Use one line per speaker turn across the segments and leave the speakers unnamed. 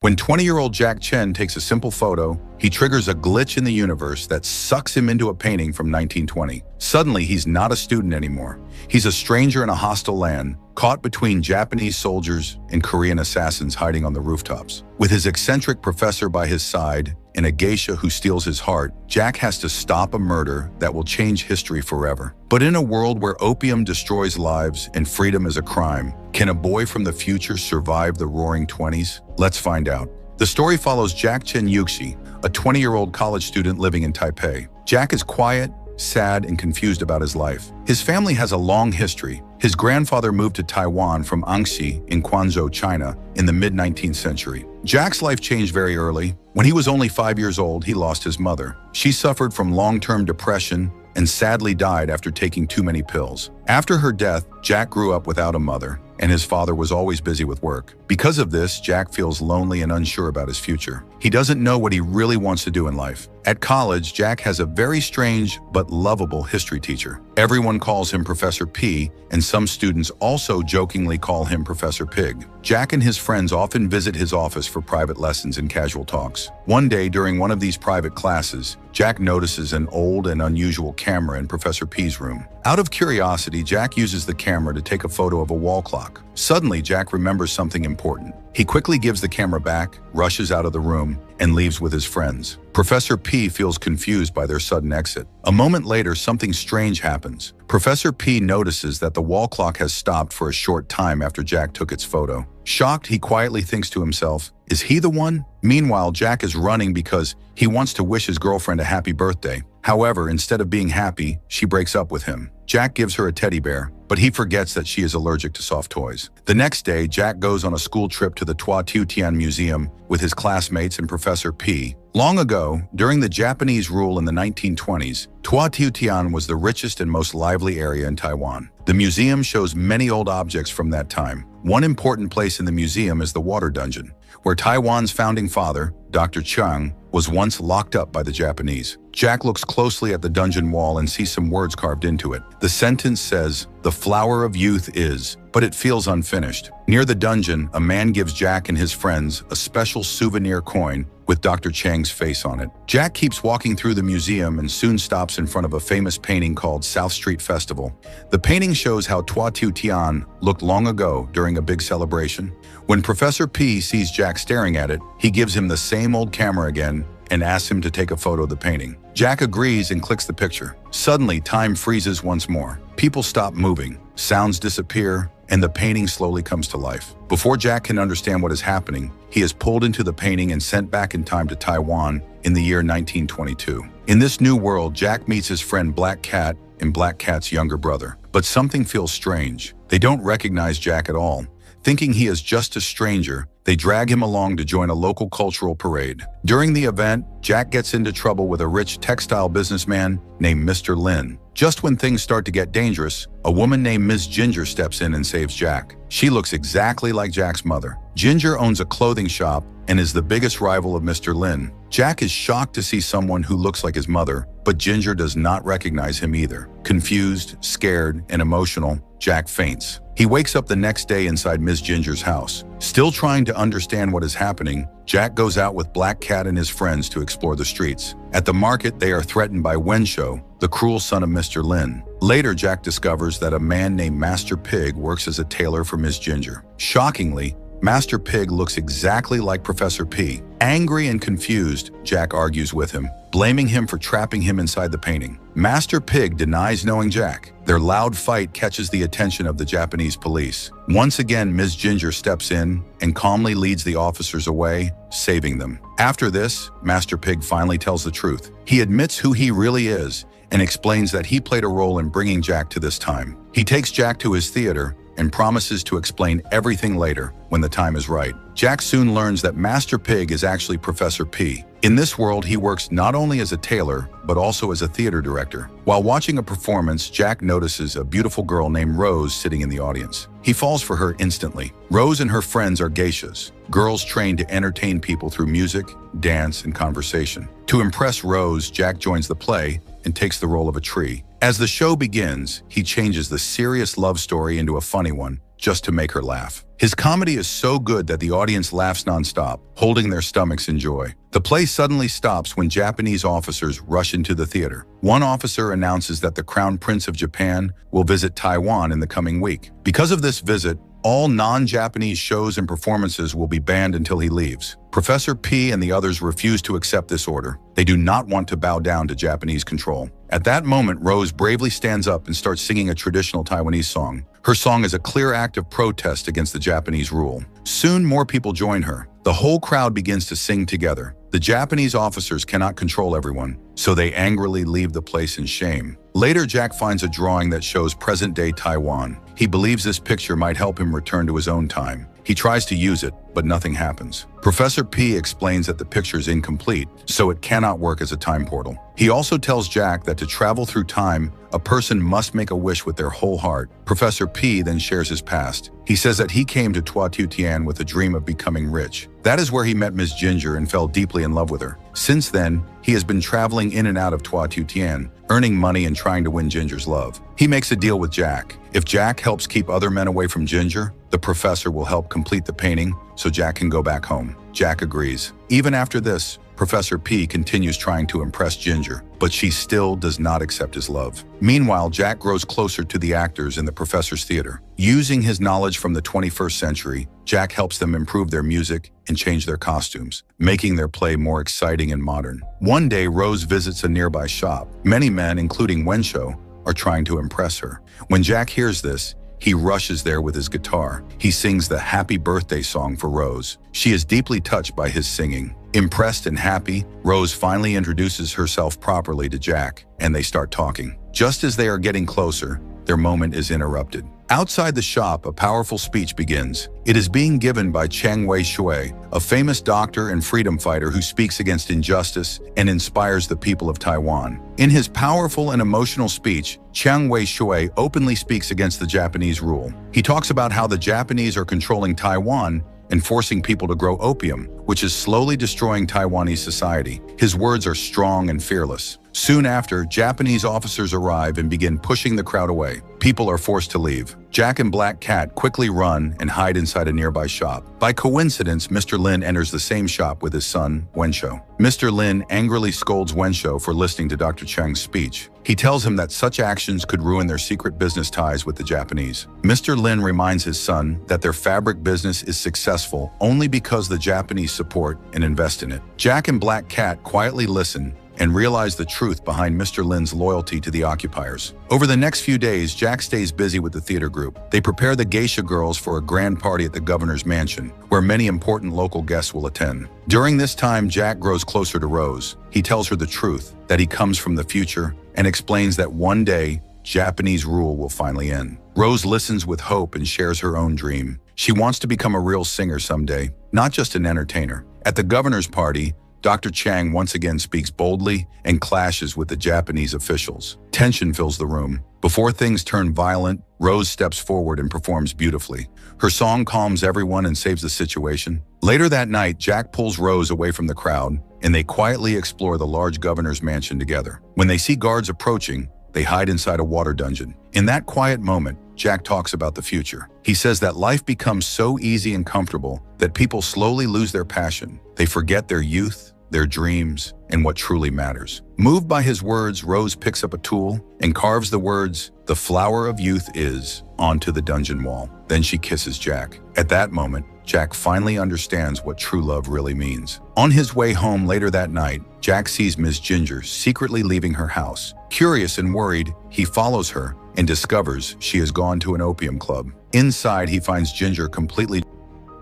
When 20-year-old Jack Chen takes a simple photo, he triggers a glitch in the universe that sucks him into a painting from 1920. Suddenly, he's not a student anymore. He's a stranger in a hostile land, caught between Japanese soldiers and Korean assassins hiding on the rooftops. With his eccentric professor by his side and a geisha who steals his heart, Jack has to stop a murder that will change history forever. But in a world where opium destroys lives and freedom is a crime, can a boy from the future survive the roaring 20s? Let's find out. The story follows Jack Chen Yuxi, a 20-year-old college student living in Taipei. Jack is quiet, sad, and confused about his life. His family has a long history. His grandfather moved to Taiwan from Anxi in Quanzhou, China, in the mid-19th century. Jack's life changed very early. When he was only 5 years old, he lost his mother. She suffered from long-term depression and sadly died after taking too many pills. After her death, Jack grew up without a mother, and his father was always busy with work. Because of this, Jack feels lonely and unsure about his future. He doesn't know what he really wants to do in life. At college, Jack has a very strange but lovable history teacher. Everyone calls him Professor P, and some students also jokingly call him Professor Pig. Jack and his friends often visit his office for private lessons and casual talks. One day, during one of these private classes, Jack notices an old and unusual camera in Professor P's room. Out of curiosity, Jack uses the camera to take a photo of a wall clock. Suddenly, Jack remembers something important. He quickly gives the camera back, rushes out of the room, and leaves with his friends. Professor P feels confused by their sudden exit. A moment later, something strange happens. Professor P notices that the wall clock has stopped for a short time after Jack took its photo. Shocked, he quietly thinks to himself, "Is he the one?" Meanwhile, Jack is running because he wants to wish his girlfriend a happy birthday. However, instead of being happy, she breaks up with him. Jack gives her a teddy bear, but he forgets that she is allergic to soft toys. The next day, Jack goes on a school trip to the Twa Tiu Tiann Museum with his classmates and Professor P. Long ago, during the Japanese rule in the 1920s, Twa Tiu Tiann was the richest and most lively area in Taiwan. The museum shows many old objects from that time. One important place in the museum is the water dungeon, where Taiwan's founding father, Dr. Chiang, was once locked up by the Japanese. Jack looks closely at the dungeon wall and sees some words carved into it. The sentence says, "The flower of youth is," but it feels unfinished. Near the dungeon, a man gives Jack and his friends a special souvenir coin with Dr. Chang's face on it. Jack keeps walking through the museum and soon stops in front of a famous painting called South Street Festival. The painting shows how Twa Tiu Tiann looked long ago during a big celebration. When Professor P sees Jack staring at it, he gives him the same old camera again and asks him to take a photo of the painting. Jack agrees and clicks the picture. Suddenly, time freezes once more. People stop moving, sounds disappear, and the painting slowly comes to life. Before Jack can understand what is happening, he is pulled into the painting and sent back in time to Taiwan in the year 1922. In this new world, Jack meets his friend Black Cat and Black Cat's younger brother. But something feels strange. They don't recognize Jack at all. Thinking he is just a stranger, they drag him along to join a local cultural parade. During the event, Jack gets into trouble with a rich textile businessman named Mr. Lin. Just when things start to get dangerous, a woman named Ms. Ginger steps in and saves Jack. She looks exactly like Jack's mother. Ginger owns a clothing shop and is the biggest rival of Mr. Lin. Jack is shocked to see someone who looks like his mother, but Ginger does not recognize him either. Confused, scared, and emotional, Jack faints. He wakes up the next day inside Ms. Ginger's house. Still trying to understand what is happening, Jack goes out with Black Cat and his friends to explore the streets. At the market, they are threatened by Wenshou, the cruel son of Mr. Lin. Later, Jack discovers that a man named Master Pig works as a tailor for Ms. Ginger. Shockingly, Master Pig looks exactly like Professor P. Angry and confused, Jack argues with him, blaming him for trapping him inside the painting. Master Pig denies knowing Jack. Their loud fight catches the attention of the Japanese police. Once again, Ms. Ginger steps in and calmly leads the officers away, saving them. After this, Master Pig finally tells the truth. He admits who he really is and explains that he played a role in bringing Jack to this time. He takes Jack to his theater and promises to explain everything later when the time is right. Jack soon learns that Master Pig is actually Professor P. In this world, he works not only as a tailor, but also as a theater director. While watching a performance, Jack notices a beautiful girl named Rose sitting in the audience. He falls for her instantly. Rose and her friends are geishas, girls trained to entertain people through music, dance, and conversation. To impress Rose, Jack joins the play and takes the role of a tree. As the show begins, he changes the serious love story into a funny one just to make her laugh. His comedy is so good that the audience laughs nonstop, holding their stomachs in joy. The play suddenly stops when Japanese officers rush into the theater. One officer announces that the Crown Prince of Japan will visit Taiwan in the coming week. Because of this visit, all non-Japanese shows and performances will be banned until he leaves. Professor P and the others refuse to accept this order. They do not want to bow down to Japanese control. At that moment, Rose bravely stands up and starts singing a traditional Taiwanese song. Her song is a clear act of protest against the Japanese rule. Soon, more people join her. The whole crowd begins to sing together. The Japanese officers cannot control everyone, so they angrily leave the place in shame. Later, Jack finds a drawing that shows present-day Taiwan. He believes this picture might help him return to his own time. He tries to use it, but nothing happens. Professor P explains that the picture is incomplete, so it cannot work as a time portal. He also tells Jack that to travel through time, a person must make a wish with their whole heart. Professor P then shares his past. He says that he came to Twa Tiu Tiann with a dream of becoming rich. That is where he met Miss Ginger and fell deeply in love with her. Since then, he has been traveling in and out of Twa Tiu Tiann, earning money and trying to win Ginger's love. He makes a deal with Jack. If Jack helps keep other men away from Ginger, the professor will help complete the painting so Jack can go back home. Jack agrees. Even after this, Professor P continues trying to impress Ginger, but she still does not accept his love. Meanwhile, Jack grows closer to the actors in the professor's theater. Using his knowledge from the 21st century, Jack helps them improve their music and change their costumes, making their play more exciting and modern. One day, Rose visits a nearby shop. Many men, including Wensho, are trying to impress her. When Jack hears this, he rushes there with his guitar. He sings the happy birthday song for Rose. She is deeply touched by his singing. Impressed and happy, Rose finally introduces herself properly to Jack, and they start talking. Just as they are getting closer, their moment is interrupted. Outside the shop, a powerful speech begins. It is being given by Chiang Wei-shui, a famous doctor and freedom fighter who speaks against injustice and inspires the people of Taiwan. In his powerful and emotional speech, Chiang Wei-shui openly speaks against the Japanese rule. He talks about how the Japanese are controlling Taiwan and forcing people to grow opium, which is slowly destroying Taiwanese society. His words are strong and fearless. Soon after, Japanese officers arrive and begin pushing the crowd away. People are forced to leave. Jack and Black Cat quickly run and hide inside a nearby shop. By coincidence, Mr. Lin enters the same shop with his son, Wensho. Mr. Lin angrily scolds Wensho for listening to Dr. Chang's speech. He tells him that such actions could ruin their secret business ties with the Japanese. Mr. Lin reminds his son that their fabric business is successful only because the Japanese support and invest in it. Jack and Black Cat quietly listen and realize the truth behind Mr. Lin's loyalty to the occupiers. Over the next few days, Jack stays busy with the theater group. They prepare the geisha girls for a grand party at the governor's mansion, where many important local guests will attend. During this time, Jack grows closer to Rose. He tells her the truth, that he comes from the future, and explains that one day, Japanese rule will finally end. Rose listens with hope and shares her own dream. She wants to become a real singer someday, not just an entertainer. At the governor's party, Dr. Chang once again speaks boldly and clashes with the Japanese officials. Tension fills the room. Before things turn violent, Rose steps forward and performs beautifully. Her song calms everyone and saves the situation. Later that night, Jack pulls Rose away from the crowd, and they quietly explore the large governor's mansion together. When they see guards approaching, they hide inside a water dungeon. In that quiet moment, Jack talks about the future. He says that life becomes so easy and comfortable that people slowly lose their passion. They forget their youth, their dreams, and what truly matters. Moved by his words, Rose picks up a tool and carves the words, "The flower of youth is," onto the dungeon wall. Then she kisses Jack. At that moment, Jack finally understands what true love really means. On his way home later that night, Jack sees Miss Ginger secretly leaving her house. Curious and worried, he follows her and discovers she has gone to an opium club. Inside, he finds Ginger completely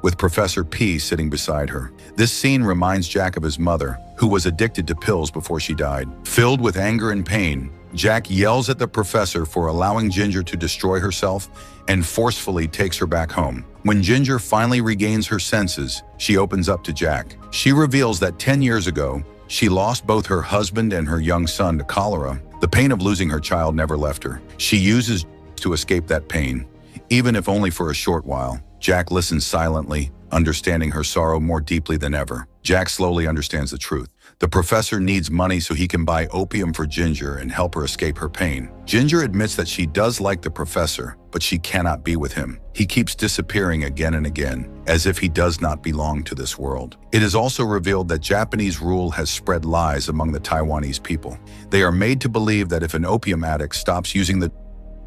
with Professor P sitting beside her. This scene reminds Jack of his mother, who was addicted to pills before she died. Filled with anger and pain, Jack yells at the professor for allowing Ginger to destroy herself and forcefully takes her back home. When Ginger finally regains her senses, she opens up to Jack. She reveals that 10 years ago, she lost both her husband and her young son to cholera. The pain of losing her child never left her. She uses to escape that pain, even if only for a short while. Jack listens silently, understanding her sorrow more deeply than ever. Jack slowly understands the truth. The professor needs money so he can buy opium for Ginger and help her escape her pain. Ginger admits that she does like the professor, but she cannot be with him. He keeps disappearing again and again, as if he does not belong to this world. It is also revealed that Japanese rule has spread lies among the Taiwanese people. They are made to believe that if an opium addict stops using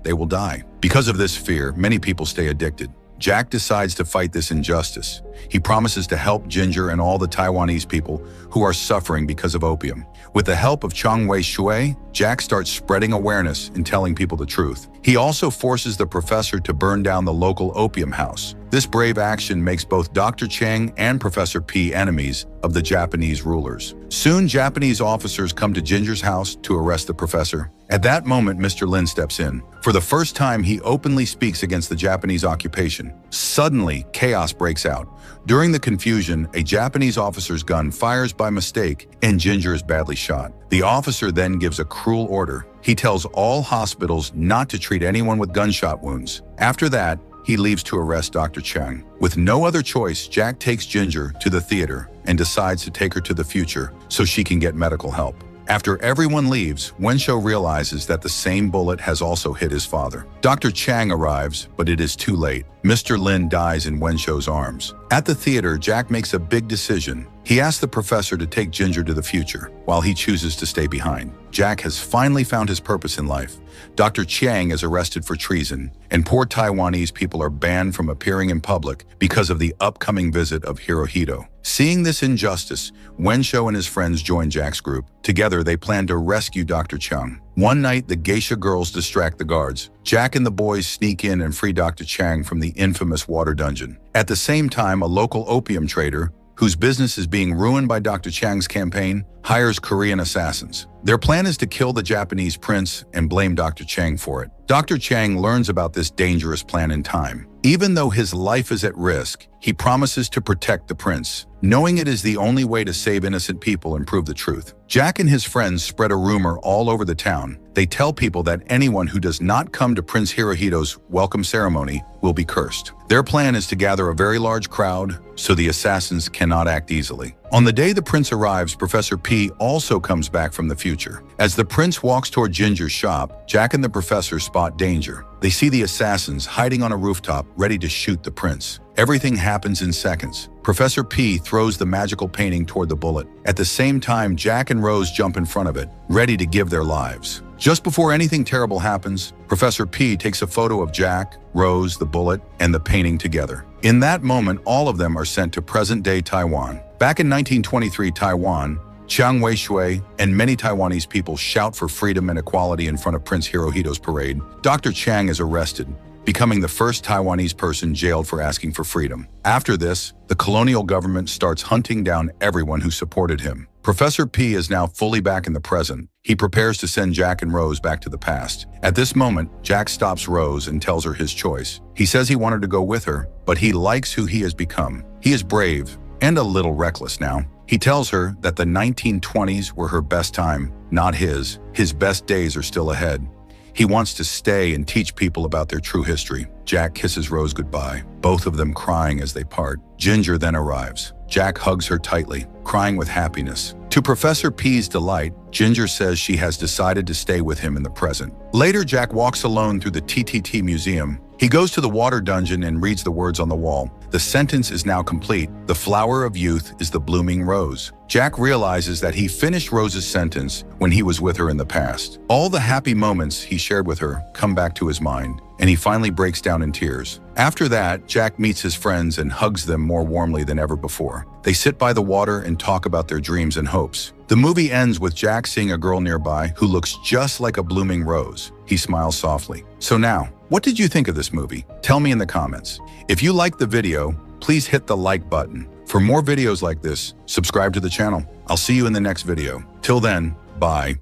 they will die. Because of this fear, many people stay addicted. Jack decides to fight this injustice. He promises to help Ginger and all the Taiwanese people who are suffering because of opium. With the help of Chang Wei-shui, Jack starts spreading awareness and telling people the truth. He also forces the professor to burn down the local opium house. This brave action makes both Dr. Chang and Professor P enemies of the Japanese rulers. Soon, Japanese officers come to Ginger's house to arrest the professor. At that moment, Mr. Lin steps in. For the first time, he openly speaks against the Japanese occupation. Suddenly, chaos breaks out. During the confusion, a Japanese officer's gun fires by mistake, and Ginger is badly shot. The officer then gives a cruel order. He tells all hospitals not to treat anyone with gunshot wounds. After that, he leaves to arrest Dr. Chang. With no other choice, Jack takes Ginger to the theater and decides to take her to the future so she can get medical help. After everyone leaves, Wenshou realizes that the same bullet has also hit his father. Dr. Chang arrives, but it is too late. Mr. Lin dies in Wenshou's arms. At the theater, Jack makes a big decision. He asks the professor to take Ginger to the future, while he chooses to stay behind. Jack has finally found his purpose in life. Dr. Chiang is arrested for treason, and poor Taiwanese people are banned from appearing in public because of the upcoming visit of Hirohito. Seeing this injustice, Wenshou and his friends join Jack's group. Together, they plan to rescue Dr. Chang. One night, the geisha girls distract the guards. Jack and the boys sneak in and free Dr. Chang from the infamous water dungeon. At the same time, a local opium trader, whose business is being ruined by Dr. Chang's campaign, hires Korean assassins. Their plan is to kill the Japanese prince and blame Dr. Chang for it. Dr. Chang learns about this dangerous plan in time. Even though his life is at risk, he promises to protect the prince, knowing it is the only way to save innocent people and prove the truth. Jack and his friends spread a rumor all over the town. They tell people that anyone who does not come to Prince Hirohito's welcome ceremony will be cursed. Their plan is to gather a very large crowd so the assassins cannot act easily. On the day the prince arrives, Professor P also comes back from the future. As the prince walks toward Ginger's shop, Jack and the professor spot danger. They see the assassins hiding on a rooftop, ready to shoot the prince. Everything happens in seconds. Professor P throws the magical painting toward the bullet. At the same time, Jack and Rose jump in front of it, ready to give their lives. Just before anything terrible happens, Professor P takes a photo of Jack, Rose, the bullet, and the painting together. In that moment, all of them are sent to present-day Taiwan. Back in 1923 Taiwan, Chiang Wei-shui and many Taiwanese people shout for freedom and equality in front of Prince Hirohito's parade. Dr. Chang is arrested, becoming the first Taiwanese person jailed for asking for freedom. After this, the colonial government starts hunting down everyone who supported him. Professor P is now fully back in the present. He prepares to send Jack and Rose back to the past. At this moment, Jack stops Rose and tells her his choice. He says he wanted to go with her, but he likes who he has become. He is brave and a little reckless now. He tells her that the 1920s were her best time, not his. His best days are still ahead. He wants to stay and teach people about their true history. Jack kisses Rose goodbye, both of them crying as they part. Ginger then arrives. Jack hugs her tightly, crying with happiness. To Professor P's delight, Ginger says she has decided to stay with him in the present. Later, Jack walks alone through the TTT Museum. He goes to the water dungeon and reads the words on the wall. The sentence is now complete. The flower of youth is the blooming rose. Jack realizes that he finished Rose's sentence when he was with her in the past. All the happy moments he shared with her come back to his mind, and he finally breaks down in tears. After that, Jack meets his friends and hugs them more warmly than ever before. They sit by the water and talk about their dreams and hopes. The movie ends with Jack seeing a girl nearby who looks just like a blooming rose. He smiles softly. So now, what did you think of this movie? Tell me in the comments. If you liked the video, please hit the like button. For more videos like this, subscribe to the channel. I'll see you in the next video. Till then, bye.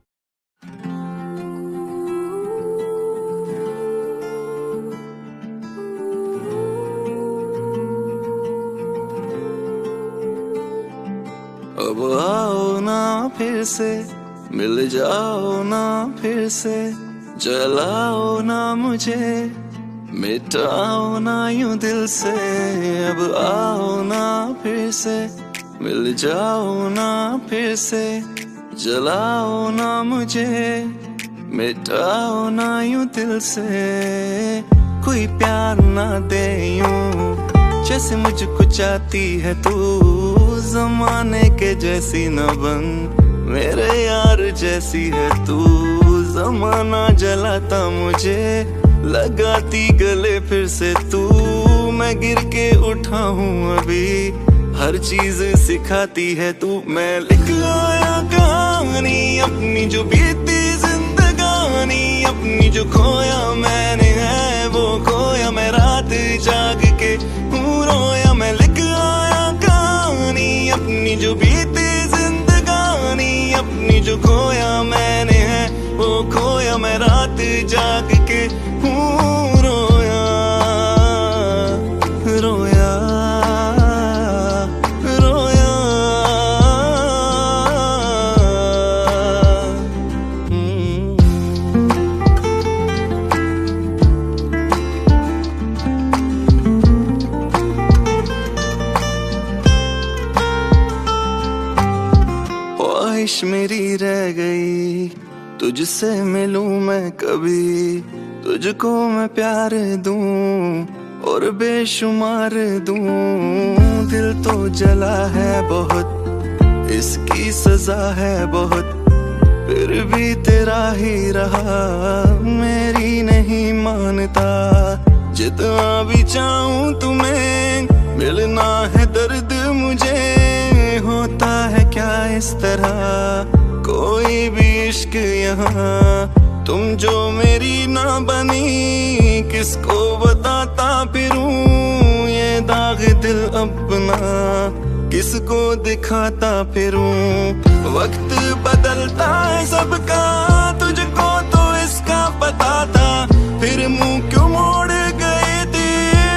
अब आओ ना फिर से मिल जाओ ना फिर से जलाओ ना मुझे मिटाओ ना यूं दिल से, अब आओ ना फिर से, मिल जाओ ना फिर से, जलाओ ना मुझे, मिटाओ ना यूं दिल से। कोई प्यार ना दे यूं जैसे मुझको चाहती है तू, जमाने के जैसी न बन, मेरे यार जैसी है तू। जमाना जलाता मुझे, लगाती गले फिर से तू। मैं गिर के उठा हूँ अभी, हर चीज सिखाती है तू। मैं लिख आया कहानी अपनी जो बीती जिंदगानी, अपनी जो खोया मैंने है वो खोया मैं रात जाग के हूँ रोया। मैं लिख आया कहानी अपनी जो बीती जिंदगानी, अपनी जो खोया मैंने है वो खोया मैं रात जाग के हूँ रोया रोया रोया। ख्वाहिश मेरी रह गई, तुझसे मिलूं मैं कभी, तुझको मैं प्यार दूं और बेशुमार दूं। दिल तो जला है बहुत, इसकी सजा है बहुत, फिर भी तेरा ही रहा, मेरी नहीं मानता। जितना भी चाहूं तुम्हें, मिलना है दर्द मुझे, होता है क्या इस तरह कोई भी इश्क यहाँ। तुम जो मेरी ना बनी, किसको बताता फिरूं ये दाग दिल अपना, किसको दिखाता फिरूं। वक्त बदलता है सबका, तुझको तो इसका पता था, फिर मुंह क्यों मोड़ गई थी,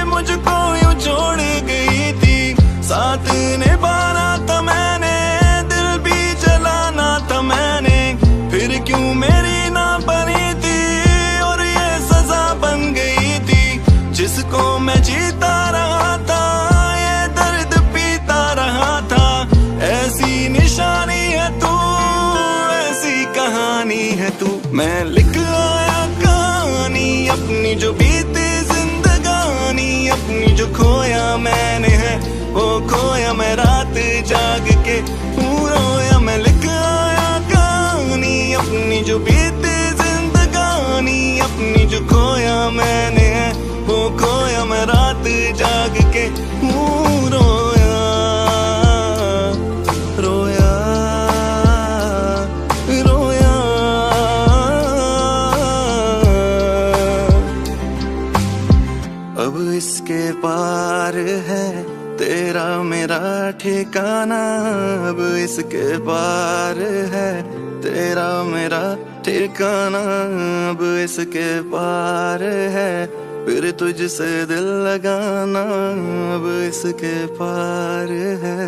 मुझको यूं छोड़ गई थी। साथ निभाना था मैंने, दिल भी जलाना था मैंने, फिर क्यों मेरी ना बनी थी और ये सजा बन गई थी। जिसको मैं जीता रहा था, ये दर्द पीता रहा था। ऐसी निशानी है तू, ऐसी कहानी है तू। मैं लिख आया कहानी अपनी जो बीती जिंदगानी, अपनी जो खोया मैंने है वो खोया मैं रात जाग के हूँ रोया। मैं लिख आया कहानी अपनी जो बीती जिंदगानी, अपनी जो खोया मैंने है वो खोया मैं रात जाग के हूँ रोया रोया रोया। अब इसके पार है तेरा मेरा ठिकाना, अब इसके पार है तेरा मेरा ठिकाना, अब इसके पार है फिर तुझसे दिल लगाना, अब इसके पार है।